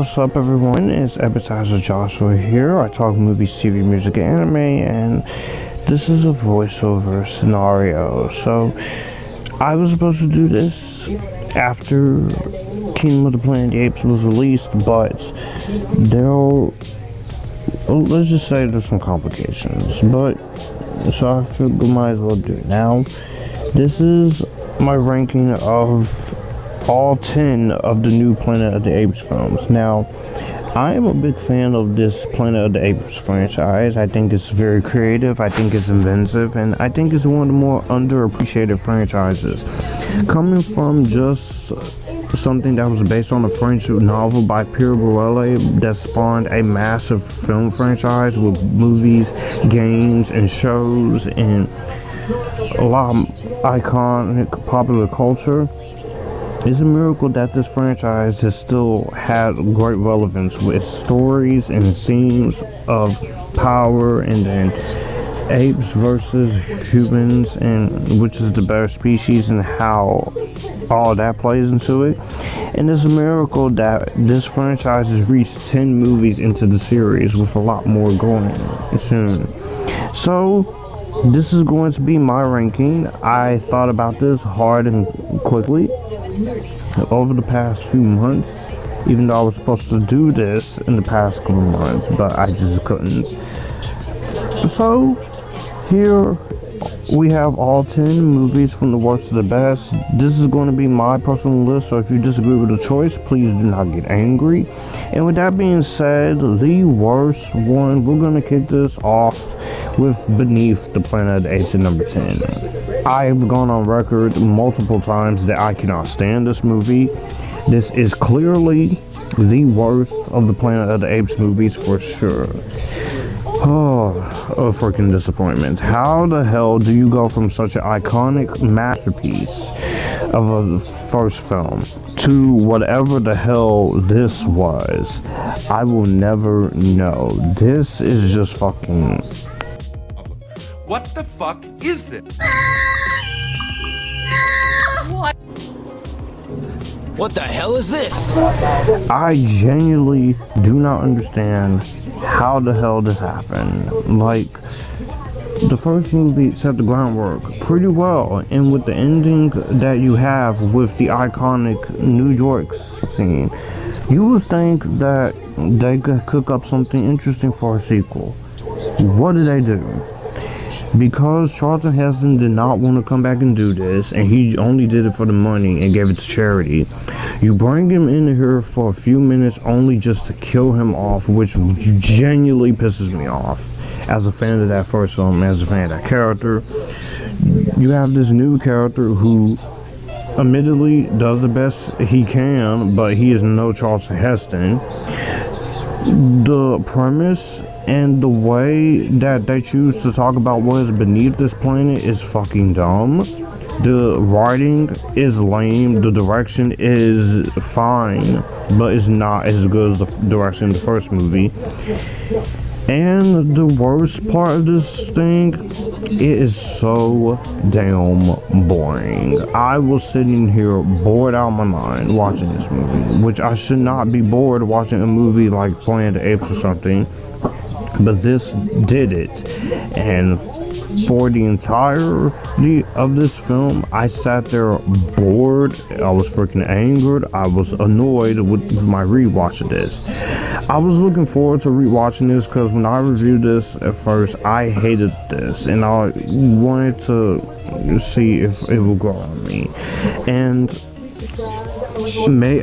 What's up, everyone? It's Epictastic Joshua here. I talk movies, TV, music, and anime, and this is a voiceover scenario. So, I was supposed to do this after Kingdom of the Planet of the Apes was released, but let's just say there's some complications. So I figured I might as well do it now. This is my ranking of all 10 of the new Planet of the Apes films. Now, I am a big fan of this Planet of the Apes franchise. I think it's very creative, I think it's inventive, and I think it's one of the more underappreciated franchises. Coming from just something that was based on a French novel by Pierre Bourrellet that spawned a massive film franchise with movies, games, and shows, and a lot of iconic popular culture. It's a miracle that this franchise has still had great relevance with stories and themes of power, and then apes versus humans, and which is the better species, and how all that plays into it. And it's a miracle that this franchise has reached 10 movies into the series, with a lot more going soon. So this is going to be my ranking. I thought about this hard and quickly over the past few months, even though I was supposed to do this in the past couple months, but I just couldn't. So here we have all 10 movies from the worst to the best. This is going to be my personal list, so if you disagree with the choice, please do not get angry. And with that being said, the worst one, we're going to kick this off with Beneath the Planet of the Apes at number 10. I have gone on record multiple times that I cannot stand this movie. This is clearly the worst of the Planet of the Apes movies for sure. Oh, a freaking disappointment. How the hell do you go from such an iconic masterpiece of a first film to whatever the hell this was? I will never know. This is just fucking... What the fuck is this? What the hell is this? I genuinely do not understand how the hell this happened. Like, the first movie set the groundwork pretty well, and with the ending that you have with the iconic New York scene, you would think that they could cook up something interesting for a sequel. What did they do? Because Charlton Heston did not want to come back and do this, and he only did it for the money and gave it to charity, you bring him in here for a few minutes only just to kill him off, which genuinely pisses me off. As a fan of that first film, as a fan of that character, you have this new character who admittedly does the best he can, but he is no Charlton Heston. The premise and the way that they choose to talk about what is beneath this planet is fucking dumb. The writing is lame, the direction is fine, but it's not as good as the direction in the first movie. And the worst part of this thing, it is so damn boring. I was sitting here bored out of my mind watching this movie, which I should not be bored watching a movie like Planet of the Apes or something. But this did it, and for the entirety of this film, I sat there bored, I was freaking angered, I was annoyed with my rewatch of this. I was looking forward to rewatching this because when I reviewed this at first, I hated this, and I wanted to see if it would grow on me. And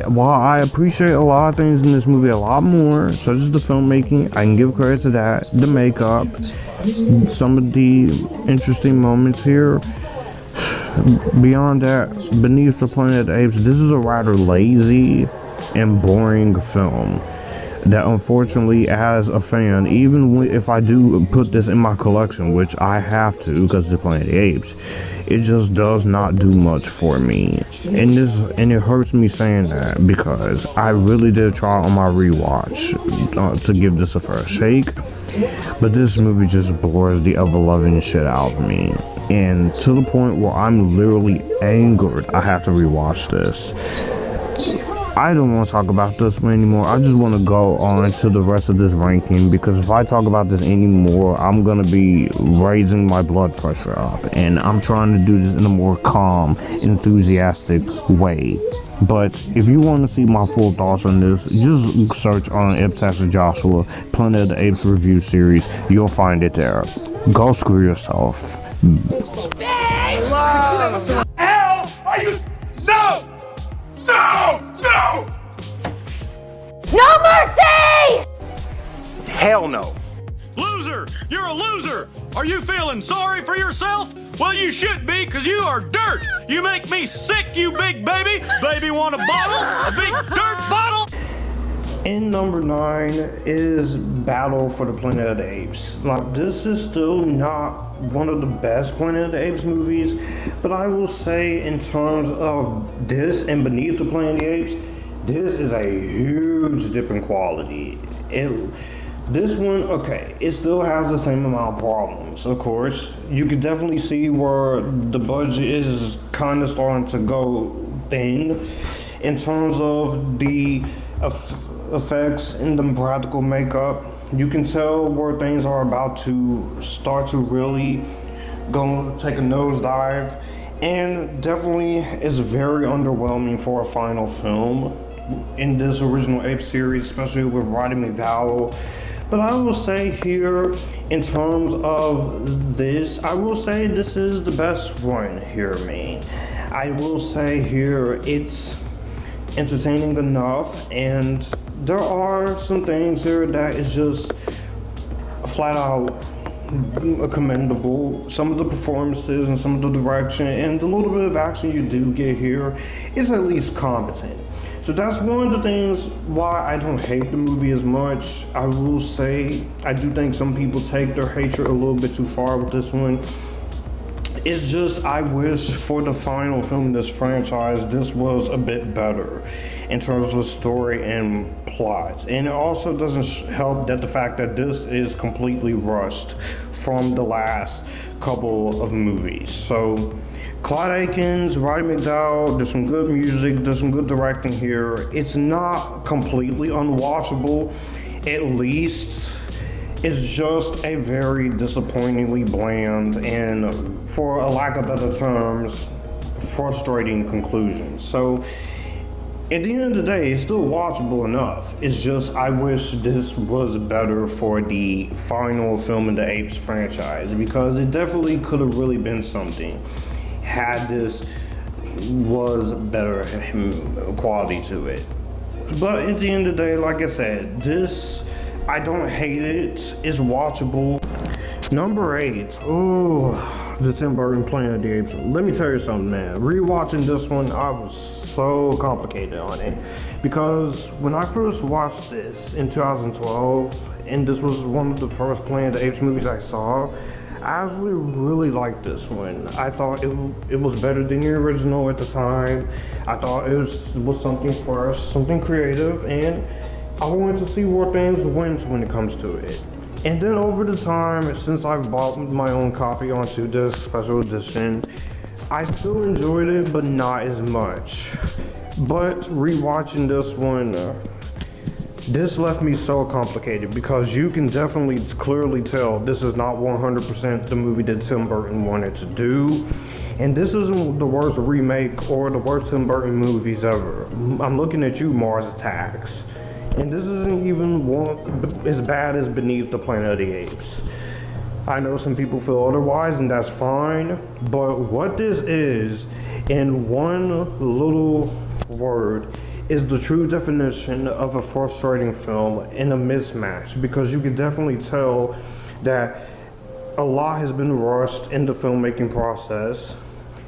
while I appreciate a lot of things in this movie a lot more, such as the filmmaking, I can give credit to that, the makeup, some of the interesting moments here. Beyond that, Beneath the Planet of the Apes, this is a rather lazy and boring film that, unfortunately, as a fan, even if I do put this in my collection, which I have to because it's Planet of the Apes, it just does not do much for me. And it hurts me saying that because I really did try on my rewatch to give this a fair shake, but this movie just bores the ever-loving shit out of me, and to the point where I'm literally angered I have to rewatch this. I don't want to talk about this one anymore. I just want to go on to the rest of this ranking, because if I talk about this anymore, I'm going to be raising my blood pressure up. And I'm trying to do this in a more calm, enthusiastic way. But if you want to see my full thoughts on this, just search on Epictastic Joshua, Planet of the Apes review series. You'll find it there. Go screw yourself. Hell are you? No! No! No! No mercy! Hell no. Loser! You're a loser! Are you feeling sorry for yourself? Well, you should be, because you are dirt! You make me sick, you big baby! Baby want a bottle? A big dirt bottle? In number 9 is Battle for the Planet of the Apes. Now, this is still not one of the best Planet of the Apes movies, but I will say in terms of this and Beneath the Planet of the Apes, this is a huge dip in quality. This one, okay, it still has the same amount of problems, of course. You can definitely see where the budget is kind of starting to go thin in terms of the effects and the practical makeup. You can tell where things are about to start to really go take a nosedive, and definitely is very underwhelming for a final film in this original Ape series, especially with Roddy McDowell. But I will say here, in terms of this, I will say this is the best one here, man. I will say here, it's entertaining enough, and there are some things here that is just flat out commendable. Some of the performances and some of the direction and the little bit of action you do get here is at least competent. So that's one of the things why I don't hate the movie as much. I will say, I do think some people take their hatred a little bit too far with this one. It's just, I wish for the final film in this franchise, this was a bit better in terms of story and plot. And it also doesn't help that the fact that this is completely rushed from the last couple of movies. So, Clyde Akins, Roddy McDowell, there's some good music, there's some good directing here. It's not completely unwatchable, at least. It's just a very disappointingly bland and, for a lack of better terms, frustrating conclusion. So, at the end of the day, it's still watchable enough. It's just, I wish this was better for the final film in the Apes franchise, because it definitely could have really been something had this was better quality to it. But at the end of the day, like I said, this, I don't hate it. It's watchable. Number 8, oh, the Tim Burton Planet of the Apes. Let me tell you something, man. Rewatching this one, I was so complicated on it, because when I first watched this in 2012, and this was one of the first Planet of the Apes movies I saw, I actually really liked this one. I thought it was better than the original at the time. I thought it was something fresh, something creative, and I wanted to see where things went when it comes to it. And then over the time, since I've bought my own copy onto this special edition, I still enjoyed it, but not as much. But rewatching this one, this left me so complicated, because you can definitely clearly tell this is not 100% the movie that Tim Burton wanted to do. And this isn't the worst remake or the worst Tim Burton movies ever. I'm looking at you, Mars Attacks. And this isn't even as bad as Beneath the Planet of the Apes. I know some people feel otherwise, and that's fine. But what this is, in one little word, is the true definition of a frustrating film and a mismatch, because you can definitely tell that a lot has been rushed in the filmmaking process,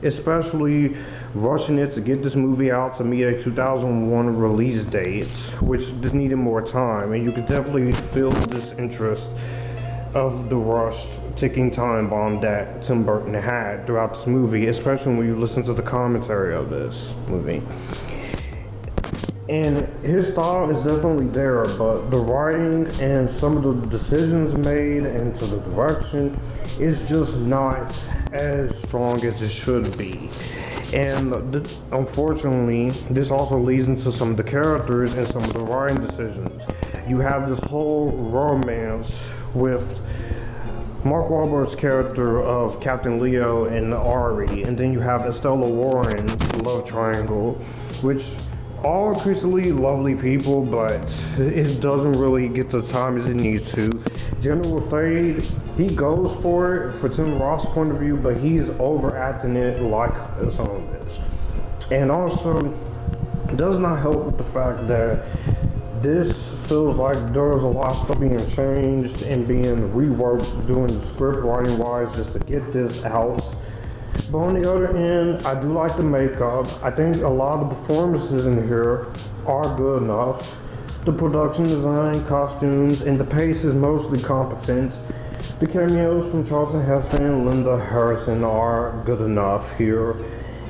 especially rushing it to get this movie out to meet a 2001 release date, which just needed more time, and you could definitely feel the disinterest of the rushed ticking time bomb that Tim Burton had throughout this movie, especially when you listen to the commentary of this movie. And his style is definitely there, but the writing and some of the decisions made and to the direction is just not as strong as it should be. And unfortunately, this also leads into some of the characters and some of the writing decisions. You have this whole romance with Mark Wahlberg's character of Captain Leo and Ari, and then you have Estella Warren's love triangle, which all increasingly lovely people, but it doesn't really get the time as it needs to. General Thade, he goes for it for Tim Roth's point of view, but he is overacting it like some of this. And also, does not help with the fact that this feels like there was a lot of stuff being changed and being reworked doing the script writing wise just to get this out. But on the other end, I do like the makeup. I think a lot of the performances in here are good enough. The production design, costumes, and the pace is mostly competent. The cameos from Charlton Heston and Linda Harrison are good enough here.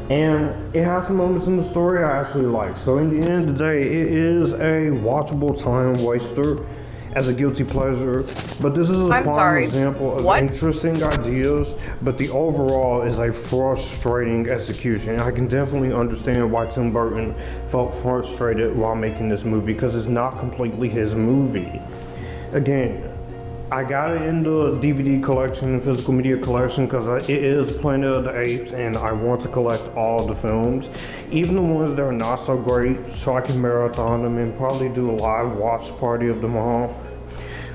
And it has some moments in the story I actually like. So in the end of the day, it is a watchable time waster as a guilty pleasure. But this is a prime example of interesting ideas, but the overall is a frustrating execution. I can definitely understand why Tim Burton felt frustrated while making this movie, because it's not completely his movie. Again, I got it in the DVD collection, physical media collection, because it is Planet of the Apes, and I want to collect all the films, even the ones that are not so great, so I can marathon them and probably do a live watch party of them all.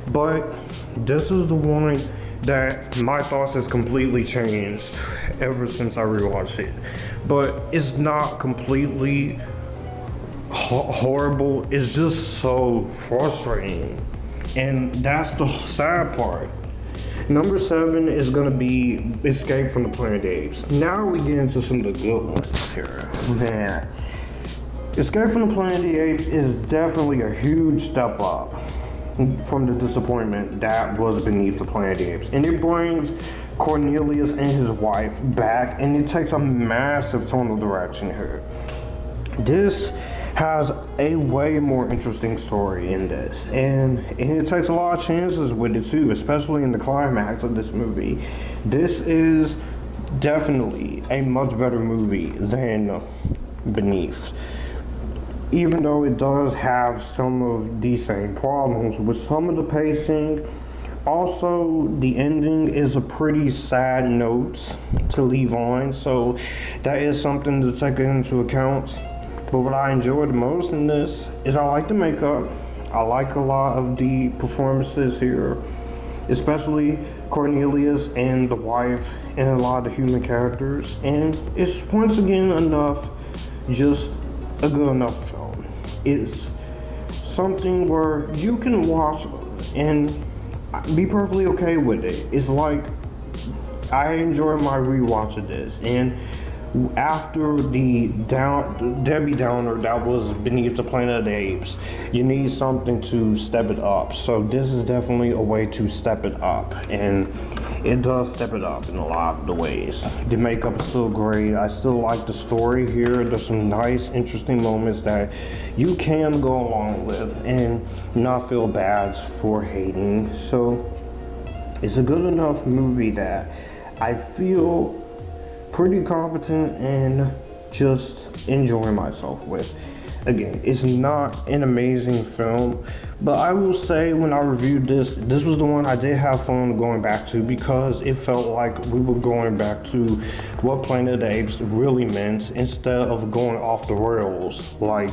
But this is the one that my thoughts has completely changed ever since I rewatched it. But it's not completely horrible, it's just so frustrating. And that's the sad part. Number 7 is gonna be Escape from the Planet of the Apes. Now we get into some of the good ones here. Man, Escape from the Planet of the Apes is definitely a huge step up from the disappointment that was Beneath the Planet of the Apes. And it brings Cornelius and his wife back, and it takes a massive tonal direction here. This has a way more interesting story in this, and it takes a lot of chances with it too, especially in the climax of this movie. This is definitely a much better movie than Beneath, even though it does have some of the same problems with some of the pacing. Also, the ending is a pretty sad note to leave on, so that is something to take into account. But what I enjoyed the most in this is I like the makeup. I like a lot of the performances here, especially Cornelius and the wife and a lot of the human characters. And it's once again just a good enough film. It's something where you can watch and be perfectly okay with it. It's like, I enjoy my rewatch of this, and after the Debbie Downer that was Beneath the Planet of the Apes, you need something to step it up. So this is definitely a way to step it up, and it does step it up in a lot of the ways. The makeup is still great. I still like the story here. There's some nice, interesting moments that you can go along with and not feel bad for hating. So it's a good enough movie that I feel pretty competent and just enjoying myself with. Again, it's not an amazing film, but I will say when I reviewed this was the one I did have fun going back to, because it felt like we were going back to what Planet of the Apes really meant, instead of going off the rails like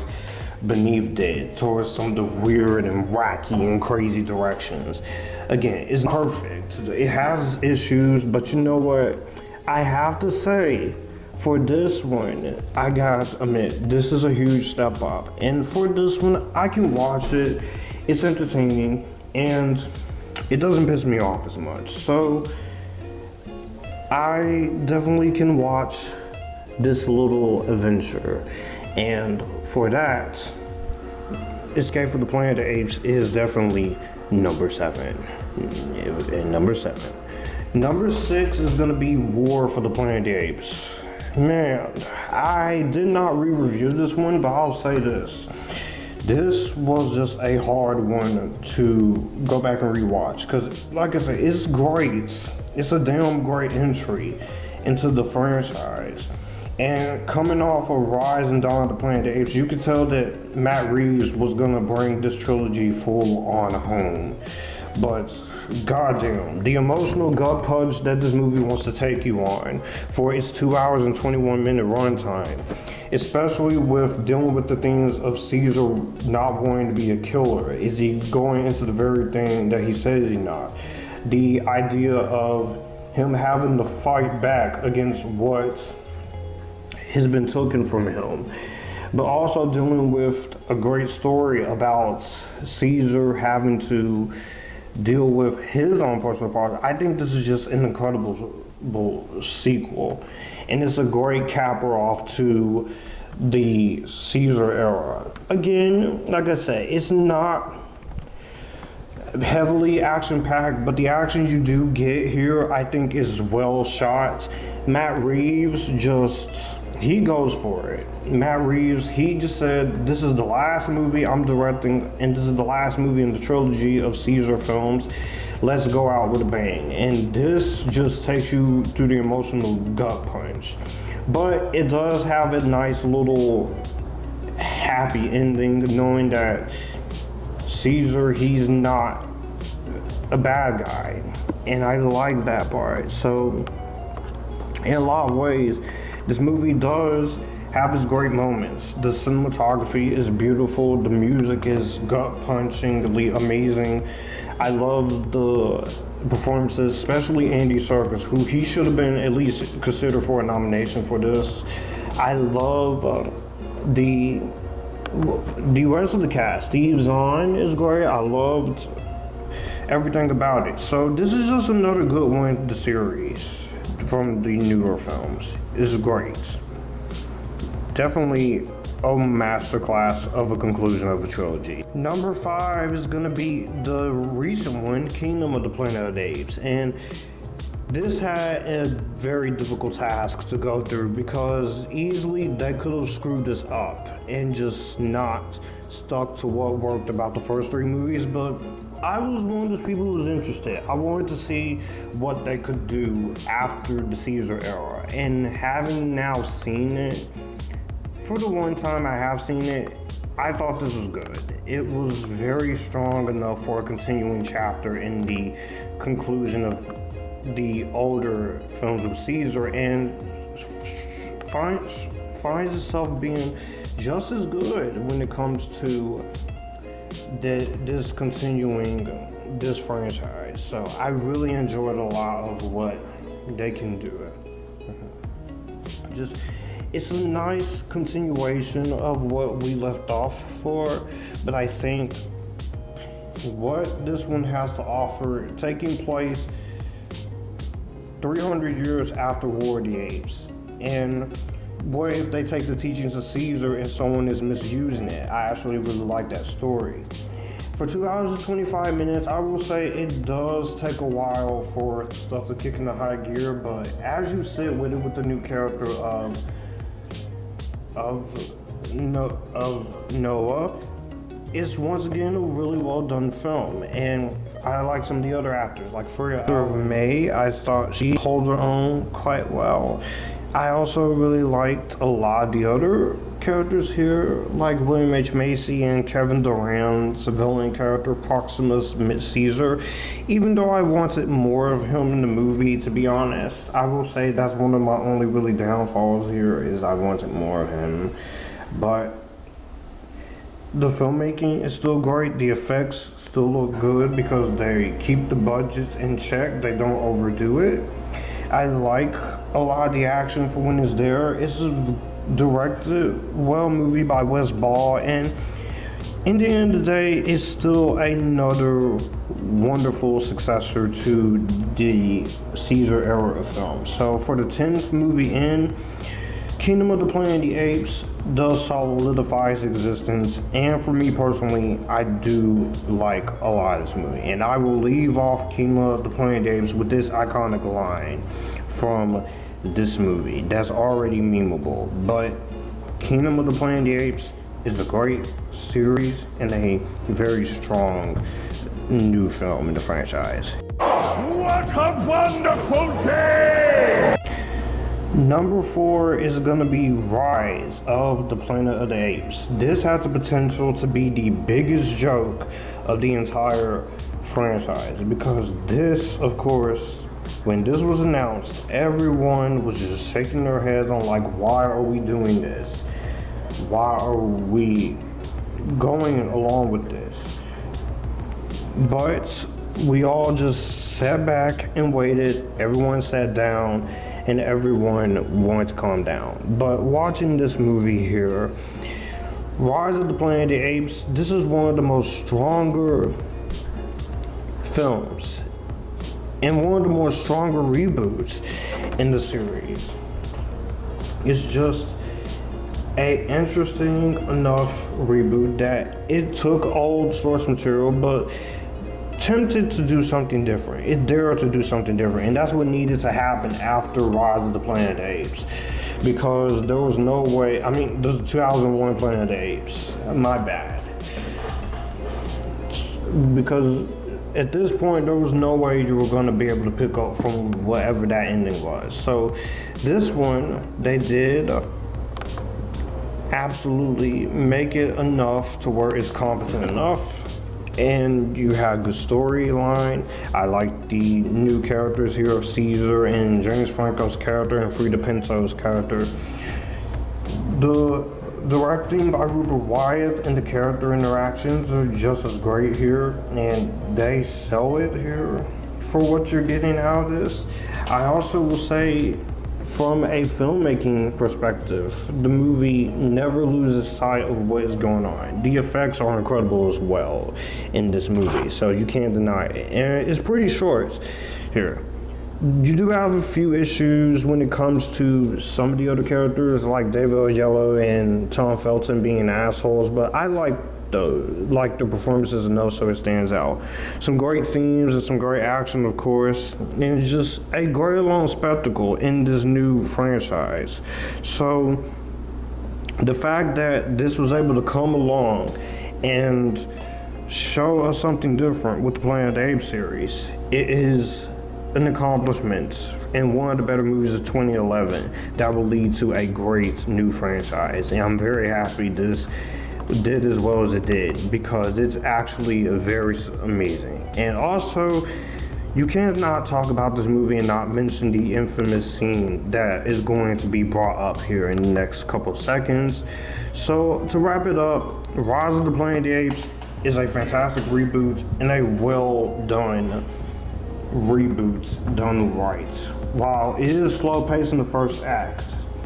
Beneath did towards some of the weird and wacky and crazy directions. Again, it's perfect. It has issues, but you know what? I have to say, for this one, I gotta admit, this is a huge step up. And for this one, I can watch it. It's entertaining, and it doesn't piss me off as much. So, I definitely can watch this little adventure. And for that, Escape from the Planet of the Apes is definitely number 7. Number 7. Number 6 is gonna be War for the Planet of the Apes. Man, I did not re-review this one, but I'll say this. This was just a hard one to go back and rewatch because, like I said, it's great. It's a damn great entry into the franchise. And coming off of Rise and Dawn of the Planet of the Apes, you could tell that Matt Reeves was gonna bring this trilogy full on home. But goddamn, the emotional gut punch that this movie wants to take you on for its 2 hours and 21-minute runtime, especially with dealing with the things of Caesar not wanting to be a killer. Is he going into the very thing that he says he's not? The idea of him having to fight back against what has been taken from him, but also dealing with a great story about Caesar having to deal with his own personal problems. I think this is just an incredible sequel, and it's a great capper off to the Caesar era. Again, like I said, it's not heavily action-packed, but the action you do get here, I think, is well shot. Matt Reeves he goes for it. Matt Reeves, he just said, this is the last movie I'm directing, and this is the last movie in the trilogy of Caesar films. Let's go out with a bang. And this just takes you through the emotional gut punch. But it does have a nice little happy ending, knowing that Caesar, he's not a bad guy. And I like that part. So, in a lot of ways, this movie does have its great moments. The cinematography is beautiful. The music is gut-punchingly amazing. I love the performances, especially Andy Serkis, who he should have been at least considered for a nomination for this. I love the rest of the cast. Steve Zahn is great. I loved everything about it. So this is just another good one in the series from the newer films. It's great. Definitely a masterclass of a conclusion of a trilogy. Number 5 is gonna be the recent one, Kingdom of the Planet of the Apes. And this had a very difficult task to go through because easily they could have screwed this up and just not stuck to what worked about the first 3 movies, but I was one of those people who was interested. I wanted to see what they could do after the Caesar era. And having now seen it, for the one time I have seen it, I thought this was good. It was very strong enough for a continuing chapter in the conclusion of the older films of Caesar, and finds itself being just as good when it comes to this continuing this franchise. So I really enjoyed a lot of what they can do. It's a nice continuation of what we left off for, but I think what this one has to offer, taking place 300 years after War of the Apes, and what if they take the teachings of Caesar and someone is misusing it? I actually really like that story. For 2 hours and 25 minutes, I will say it does take a while for stuff to kick into high gear, but as you sit with it with the new character of Noah, it's once again a really well done film. And I like some of the other actors, like Freya May. I thought she holds her own quite well. I also really liked a lot of the other characters here, like William H. Macy and Kevin Durant's villain character, Proximus Caesar. Even though I wanted more of him in the movie, to be honest, I will say that's one of my only really downfalls here, is I wanted more of him. But the filmmaking is still great. The effects still look good because they keep the budgets in check. They don't overdo it. I like a lot of the action for when it's there. It's a directed well movie by Wes Ball, and in the end of the day, it's still another wonderful successor to the Caesar era of films. So for the 10th movie in, Kingdom of the Planet of the Apes does solidify its existence, and for me personally, I do like a lot of this movie. And I will leave off Kingdom of the Planet of the Apes with this iconic line from this movie that's already memeable. But Kingdom of the Planet of the Apes is a great series and a very strong new film in the franchise. What a wonderful day! Number 4 is gonna be Rise of the Planet of the Apes. This has the potential to be the biggest joke of the entire franchise, because this, of course, when this was announced, everyone was just shaking their heads on like, why are we doing this? Why are we going along with this? But we all just sat back and waited. Everyone sat down and everyone wanted to calm down. But watching this movie here, Rise of the Planet of the Apes, this is one of the most stronger films and one of the more stronger reboots in the series. It's just a interesting enough reboot that it took old source material but attempted to do something different. It dared to do something different, and that's what needed to happen after Rise of the Planet of the Apes, because there was no way, I mean, the 2001 Planet of the Apes, my bad, because at this point there was no way you were going to be able to pick up from whatever that ending was. So this one, they did absolutely make it enough to where it's competent enough, and you have good storyline. I like the new characters here of Caesar and James Franco's character and Frida Pinto's character. The directing by Rupert Wyatt and the character interactions are just as great here, and they sell it here for what you're getting out of this. I also will say, from a filmmaking perspective, the movie never loses sight of what is going on. The effects are incredible as well in this movie, so you can't deny it. And it's pretty short here. You do have a few issues when it comes to some of the other characters, like David Oyelowo and Tom Felton being assholes, but I like the performances enough so it stands out. Some great themes and some great action, of course, and it's just a great long spectacle in this new franchise. So the fact that this was able to come along and show us something different with the Planet of the Apes series, it is an accomplishment and one of the better movies of 2011 that will lead to a great new franchise. And I'm very happy this did as well as it did, because it's actually very amazing. And also, you cannot talk about this movie and not mention the infamous scene that is going to be brought up here in the next couple of seconds. So to wrap it up, Rise of the Planet of the Apes is a fantastic reboot and a well done reboot done right. While it is slow paced in the first act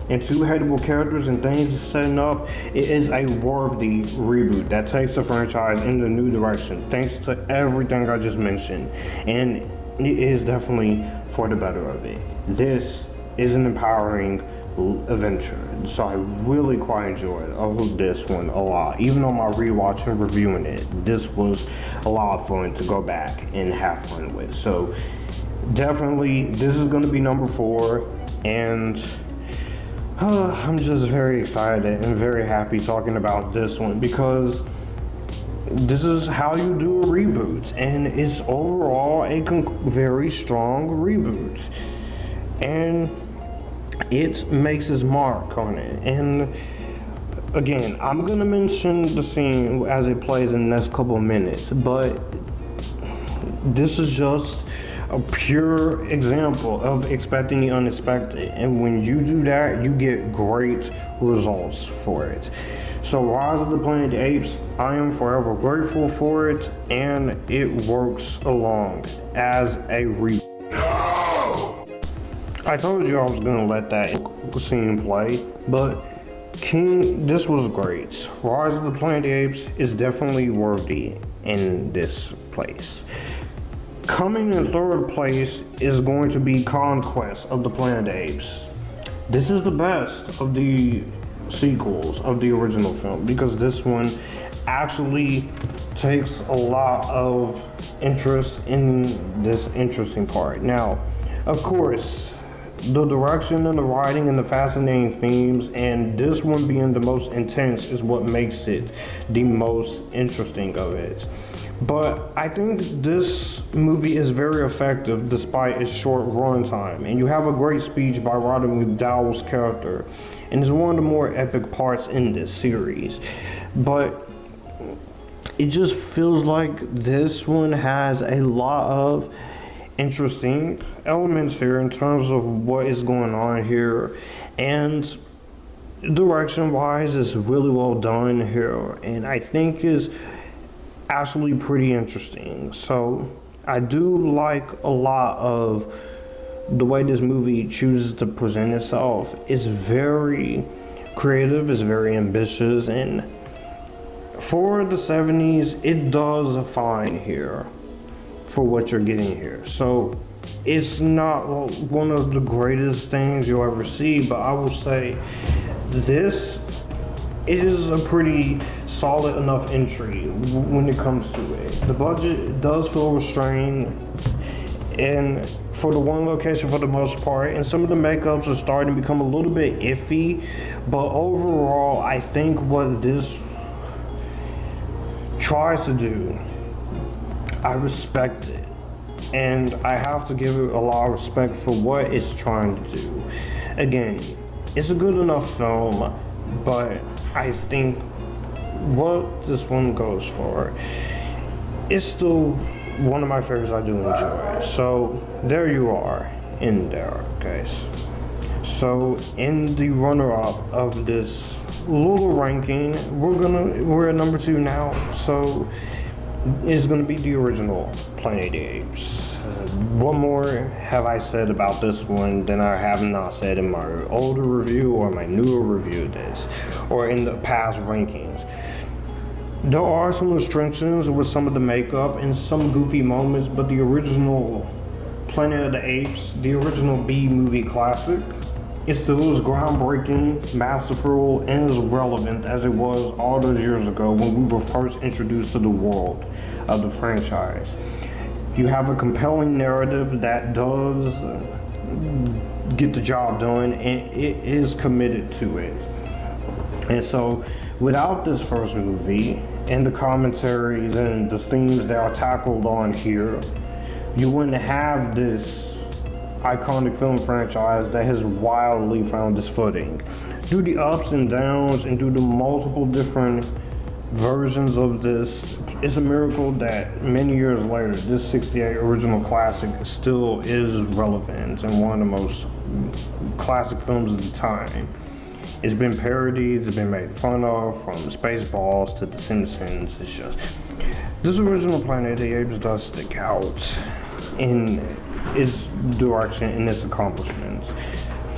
and two hateable characters and things setting up, it is a worthy reboot that takes the franchise in a new direction thanks to everything I just mentioned, and it is definitely for the better of it. This is an empowering adventure, so I really quite enjoyed this one a lot. Even on my rewatch and reviewing it, this was a lot of fun to go back and have fun with. So definitely this is going to be number 4, and I'm just very excited and very happy talking about this one, because this is how you do a reboot, and it's overall a very strong reboot, and it makes its mark on it. And again, I'm gonna mention the scene as it plays in the next couple of minutes, but this is just a pure example of expecting the unexpected, and when you do that, you get great results for it. So Rise of the Planet of the Apes, I am forever grateful for it, and it works along as a reboot. I told you I was gonna let that scene play, but this was great. Rise of the Planet of the Apes is definitely worthy in this place. Coming in third place is going to be Conquest of the Planet of the Apes. This is the best of the sequels of the original film, because this one actually takes a lot of interest in this interesting part. Now, of course, The direction and the writing and the fascinating themes, and this one being the most intense, is what makes it the most interesting of it. But I think this movie is very effective despite its short runtime, and you have a great speech by Roddy McDowall's character, and it's one of the more epic parts in this series. But it just feels like this one has a lot of interesting elements here in terms of what is going on here, and direction wise is really well done here, and I think is actually pretty interesting. So I do like a lot of the way this movie chooses to present itself. It's very creative, it's very ambitious, and for the 70s it does fine here for what you're getting here. So it's not one of the greatest things you'll ever see, but I will say this is a pretty solid enough entry when it comes to it. The budget does feel restrained, and for the one location for the most part, and some of the makeups are starting to become a little bit iffy, but overall I think what this tries to do, I respect it, and I have to give it a lot of respect for what it's trying to do. Again, it's a good enough film, but I think what this one goes for is still one of my favorites I do enjoy. So there you are in there, guys. So in the runner-up of this little ranking, we're at number 2 now. So it's gonna be the original Planet of the Apes. What more have I said about this one than I have not said in my older review or my newer review of this, or in the past rankings? There are some restrictions with some of the makeup and some goofy moments, but the original Planet of the Apes, the original B-movie classic, it still is groundbreaking, masterful, and as relevant as it was all those years ago when we were first introduced to the world of the franchise. You have a compelling narrative that does get the job done, and it is committed to it. And so without this first movie and the commentaries and the themes that are tackled on here, you wouldn't have this iconic film franchise that has wildly found its footing. Through the ups and downs and through the multiple different versions of this, it's a miracle that many years later, this 68 original classic still is relevant and one of the most classic films of the time. It's been parodied, it's been made fun of, from Spaceballs to The Simpsons. It's just, this original Planet of the Apes does stick out in its direction and its accomplishments.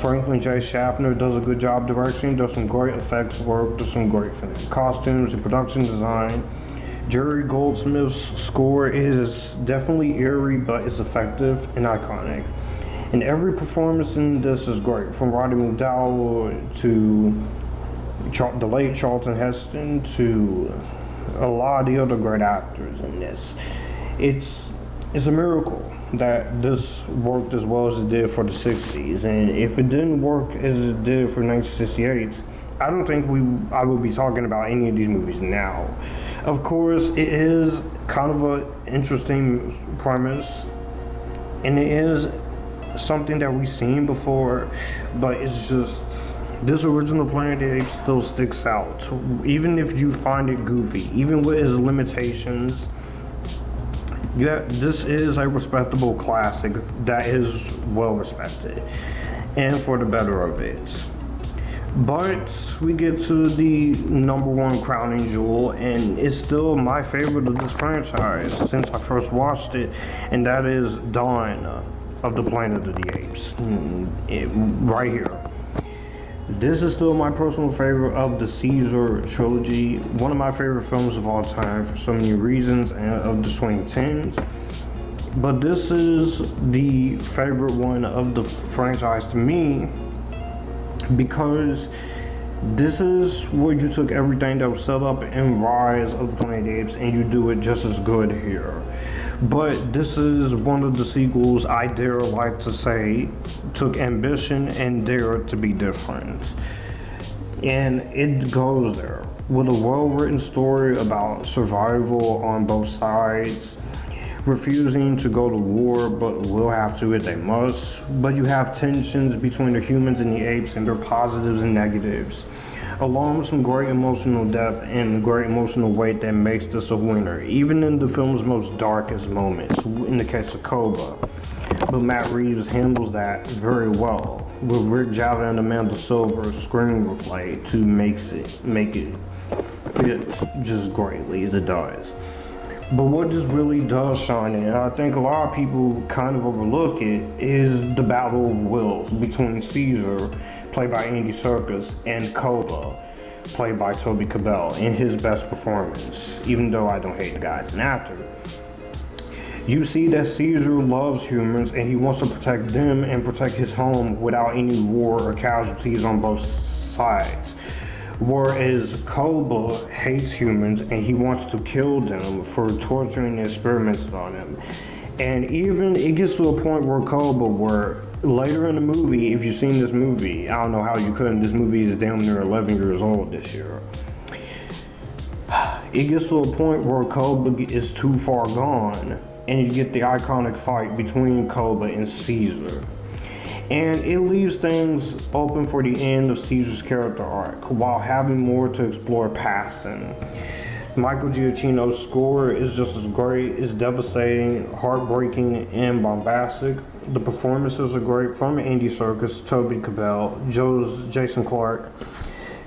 Franklin J. Schaffner does a good job directing, does some great effects work, does some great costumes and production design. Jerry Goldsmith's score is definitely eerie, but it's effective and iconic. And every performance in this is great, from Roddy McDowall to the late Charlton Heston to a lot of the other great actors in this. It's a miracle that this worked as well as it did for the 60s, and if it didn't work as it did for 1968, I don't think I would be talking about any of these movies now. Of course, it is kind of an interesting premise, and it is something that we've seen before, but it's just, this original Planet of the Apes still sticks out. Even if you find it goofy, even with its limitations, yeah, this is a respectable classic that is well respected, and for the better of it. But we get to the #1 crowning jewel, and it's still my favorite of this franchise since I first watched it, and that is Dawn of the Planet of the Apes. Right here. This is still my personal favorite of the Caesar trilogy, one of my favorite films of all time for so many reasons, and of the 2010s. But this is the favorite one of the franchise to me, because this is where you took everything that was set up in Rise of the Planet of the Apes and you do it just as good here. But this is one of the sequels I dare like to say took ambition and dared to be different. And it goes there with a well-written story about survival on both sides, refusing to go to war but will have to if they must. But you have tensions between the humans and the apes and their positives and negatives, along with some great emotional depth and great emotional weight that makes this a winner, even in the film's most darkest moments, in the case of Koba. But Matt Reeves handles that very well, with Rick Java and Amanda Silver's screenplay to make it fit just greatly as it does. But what this really does shine in, and I think a lot of people kind of overlook it, is the battle of wills between Caesar, played by Andy Serkis, and Koba, played by Toby Kebbell, in his best performance, even though I don't hate the guy as an actor. You see that Caesar loves humans and he wants to protect them and protect his home without any war or casualties on both sides. Whereas Koba hates humans and he wants to kill them for torturing and experiments on them. And even it gets to a point where Koba, where later in the movie, if you've seen this movie, I don't know how you couldn't, this movie is damn near 11 years old this year. It gets to a point where Koba is too far gone and you get the iconic fight between Koba and Caesar. And it leaves things open for the end of Caesar's character arc, while having more to explore past him. Michael Giacchino's score is just as great, it's devastating, heartbreaking, and bombastic. The performances are great from Andy Serkis, Toby Kebbell, Jason Clarke,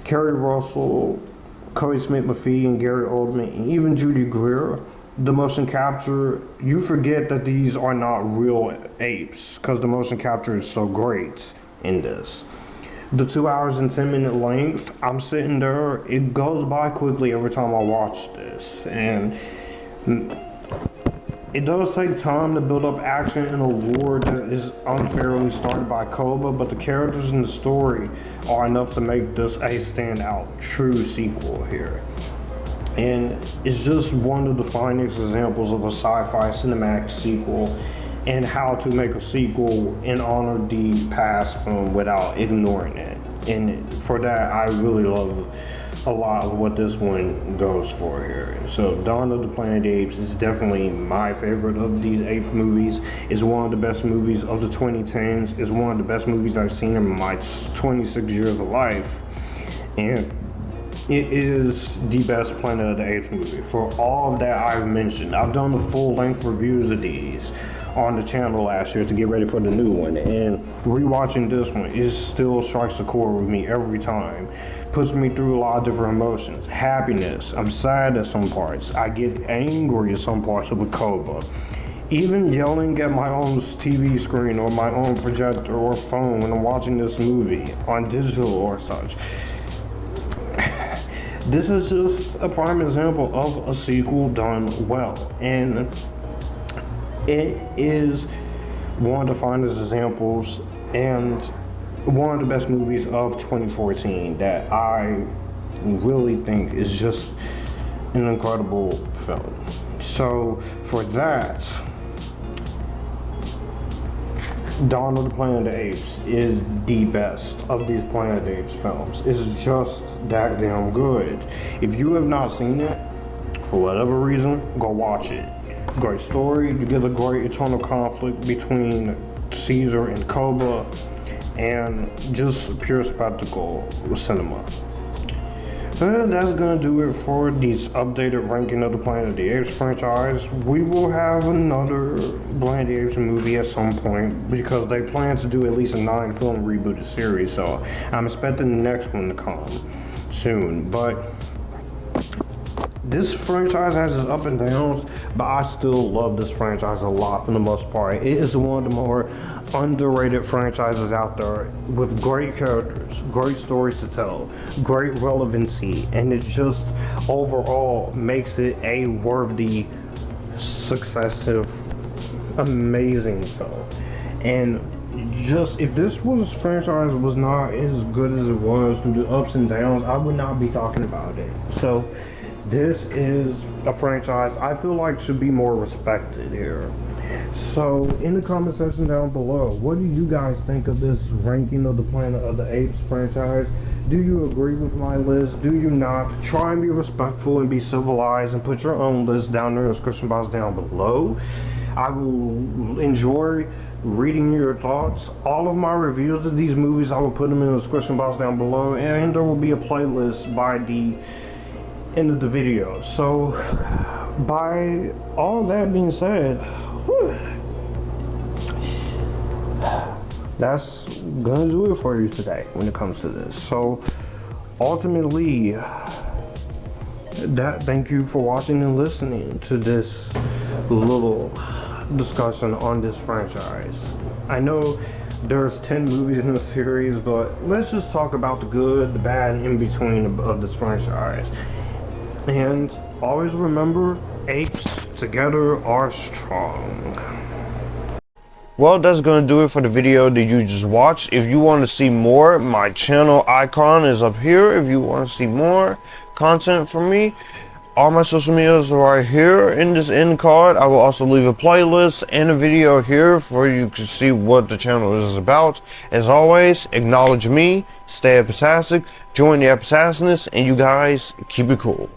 Kerry Russell, Cody Smith-McPhee, and Gary Oldman, and even Judy Greer. The motion capture, you forget that these are not real apes because the motion capture is so great in this. The 2 hours and 10-minute length, I'm sitting there, it goes by quickly every time I watch this, and it does take time to build up action in a war that is unfairly started by Koba, but the characters in the story are enough to make this a standout true sequel here. And it's just one of the finest examples of a sci-fi cinematic sequel and how to make a sequel and honor the past film without ignoring it. And for that, I really love a lot of what this one goes for here. So Dawn of the Planet of the Apes is definitely my favorite of these ape movies. It's one of the best movies of the 2010s. It's one of the best movies I've seen in my 26 years of life. And it is the best Planet of the Apes movie. For all of that I've mentioned, I've done the full-length reviews of these on the channel last year to get ready for the new one, and rewatching this one, it still strikes a chord with me every time. Puts me through a lot of different emotions. Happiness, I'm sad at some parts, I get angry at some parts with Koba. Even yelling at my own TV screen or my own projector or phone when I'm watching this movie on digital or such. This is just a prime example of a sequel done well, and it is one of the finest examples and one of the best movies of 2014 that I really think is just an incredible film. So for that, Dawn of the Planet of the Apes is the best of these Planet of the Apes films. It's just that damn good. If you have not seen it, for whatever reason, go watch it. Great story, you get a great eternal conflict between Caesar and Koba, and just pure spectacle cinema. And that's gonna do it for this updated ranking of the Planet of the Apes franchise. We will have another Planet of the Apes movie at some point because they plan to do at least a 9-film rebooted series, so I'm expecting the next one to come soon. But this franchise has its up and downs, but I still love this franchise a lot for the most part. It is one of the more underrated franchises out there with great characters, great stories to tell, great relevancy, and it just overall makes it a worthy, successive, amazing film. And just if this franchise was not as good as it was through the ups and downs, I would not be talking about it. So this is a franchise I feel like should be more respected here. So in the comment section down below, what do you guys think of this ranking of the Planet of the Apes franchise? Do you agree with my list? Do you not? Try and be respectful and be civilized and put your own list down in the description box down below. I will enjoy reading your thoughts. All of my reviews of these movies, I will put them in the description box down below, and there will be a playlist by the end of the video. So by all that being said, that's gonna do it for you today when it comes to this. So ultimately, thank you for watching and listening to this little discussion on this franchise. I know there's 10 movies in the series, but let's just talk about the good, the bad, and in between of this franchise. And always remember, apes together are strong. Well, that's gonna do it for the video that you just watched. If you want to see more, my channel icon is up here. If you want to see more content from me, all my social medias are right here in this end card. I will also leave a playlist and a video here for you to see what the channel is about. As always, acknowledge me, stay Epictastic, join the Epictasticness, and you guys keep it cool.